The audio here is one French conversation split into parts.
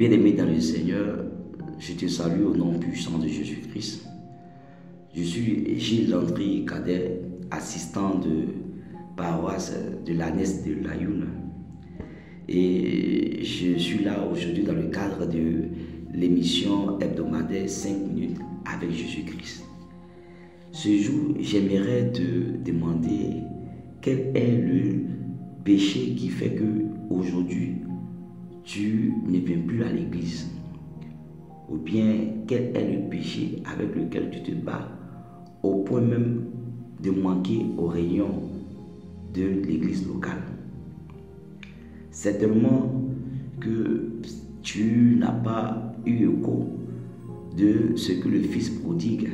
Bien-aimé dans le Seigneur, je te salue au nom puissant de Jésus-Christ. Je suis Gilles Landry Cadet, assistant de paroisse de l'ANES de Layoun. Et je suis là aujourd'hui dans le cadre de l'émission hebdomadaire 5 minutes avec Jésus-Christ. Ce jour, j'aimerais te demander quel est le péché qui fait que aujourd'hui tu ne viens plus à l'église, ou bien quel est le péché avec lequel tu te bats au point même de manquer aux réunions de l'église locale. Certainement que tu n'as pas eu écho de ce que le fils prodigue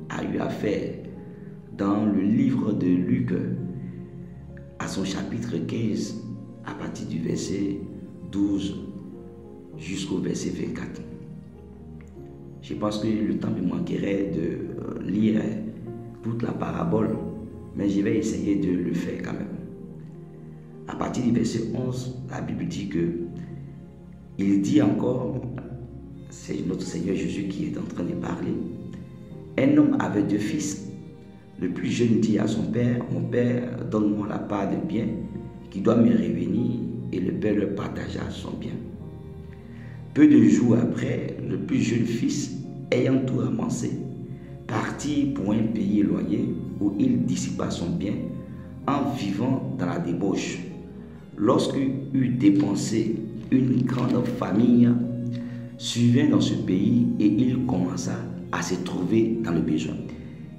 a eu à faire dans le livre de Luc à son chapitre 15 à partir du verset 12 jusqu'au verset 24. Je pense que le temps me manquerait de lire toute la parabole, mais je vais essayer de le faire quand même. À partir du verset 11, la Bible dit que il dit encore, c'est notre Seigneur Jésus qui est en train de parler. Un homme avait 2 fils. Le plus jeune dit à son père: mon père, donne-moi la part de bien qui doit me revenir. Et le père leur partagea son bien. Peu de jours après, le plus jeune fils, ayant tout ramassé, partit pour un pays éloigné où il dissipa son bien en vivant dans la débauche. Lorsqu'il eut dépensé, une grande famille survint dans ce pays et il commença à se trouver dans le besoin.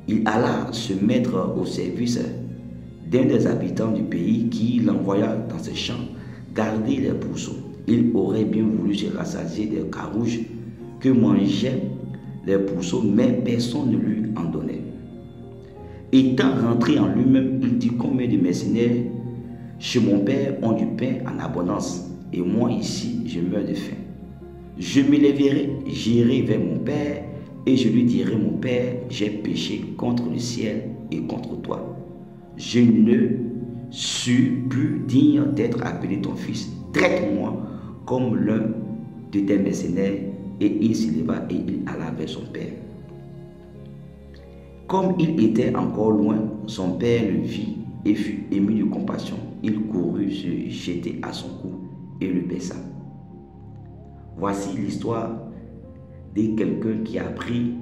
Il alla se mettre au service d'un des habitants du pays qui l'envoya dans ses champs garder les pourceaux. Il aurait bien voulu se rassasier des carouges que mangeaient les pourceaux, mais personne ne lui en donnait. Étant rentré en lui-même, il dit: combien de mercenaires chez mon père ont du pain en abondance, et moi ici je meurs de faim. Je me lèverai, j'irai vers mon père, et je lui dirai: mon père, j'ai péché contre le ciel et contre toi. Je ne suis plus digne d'être appelé ton fils. Traite-moi comme l'un de tes mercenaires. Et il se leva et il alla vers son père. Comme il était encore loin, son père le vit et fut ému de compassion. Il courut se jeter à son cou et le baisa. Voici l'histoire de quelqu'un qui a pris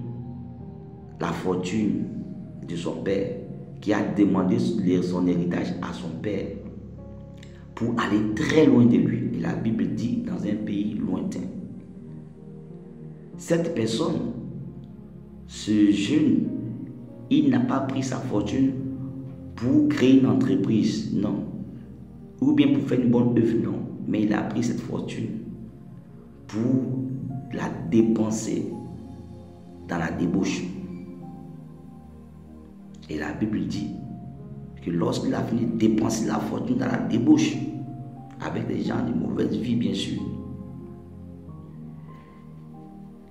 la fortune de son père, qui a demandé son héritage à son père pour aller très loin de lui. Et la Bible dit dans un pays lointain. Cette personne, ce jeune, il n'a pas pris sa fortune pour créer une entreprise, non. Ou bien pour faire une bonne œuvre, non. Mais il a pris cette fortune pour la dépenser dans la débauche. Et la Bible dit que lorsqu'il a fini de dépenser la fortune dans la débauche, avec des gens de mauvaise vie bien sûr,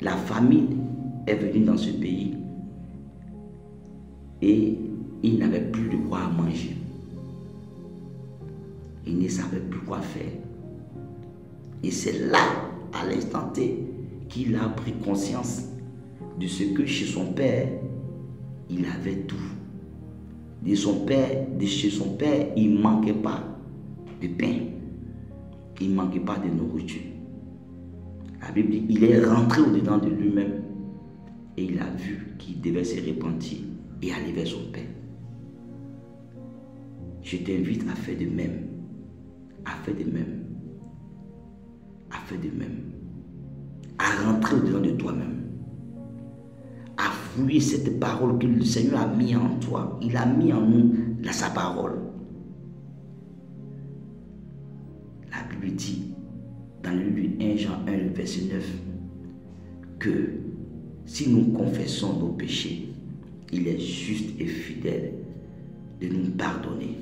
la famine est venue dans ce pays et il n'avait plus de quoi manger. Il ne savait plus quoi faire. Et c'est là, à l'instant T, qu'il a pris conscience de ce que chez son père, il avait tout. De chez son père, il ne manquait pas de pain. Il ne manquait pas de nourriture. La Bible dit, il est rentré au-dedans de lui-même et il a vu qu'il devait se repentir et aller vers son père. Je t'invite à faire de même. À faire de même. À faire de même. À rentrer au-dedans de toi-même. À fouiller cette parole que le Seigneur a mis en toi. Il a mis en nous sa parole. La Bible dit dans le livre de 1 Jean 1, verset 9, que si nous confessons nos péchés, il est juste et fidèle de nous pardonner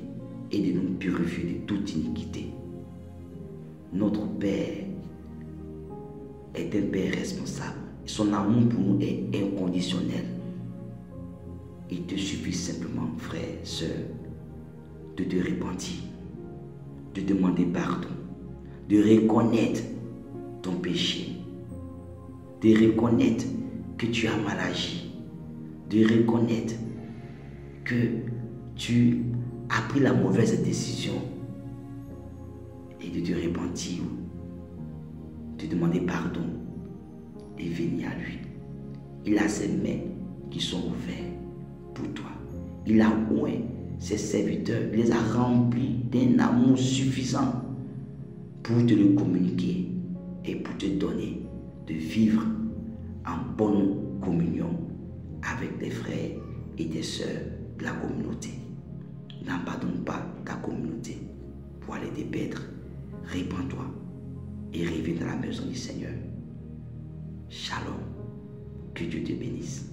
et de nous purifier de toute iniquité. Notre Père est un Père responsable. Son amour pour nous est inconditionnel. Il te suffit simplement, frère, sœur, de te repentir, de demander pardon, de reconnaître ton péché de reconnaître que tu as mal agi, de reconnaître que tu as pris la mauvaise décision et de te repentir, de demander pardon et venir à lui. Il a ses mains qui sont ouvertes pour toi. Il a oint ses serviteurs, il les a remplis d'un amour suffisant pour te le communiquer et pour te donner de vivre en bonne communion avec tes frères et tes sœurs de la communauté. N'abandonne pas ta communauté pour aller te perdre. Répands-toi et reviens dans la maison du Seigneur. Shalom. Que Dieu te bénisse.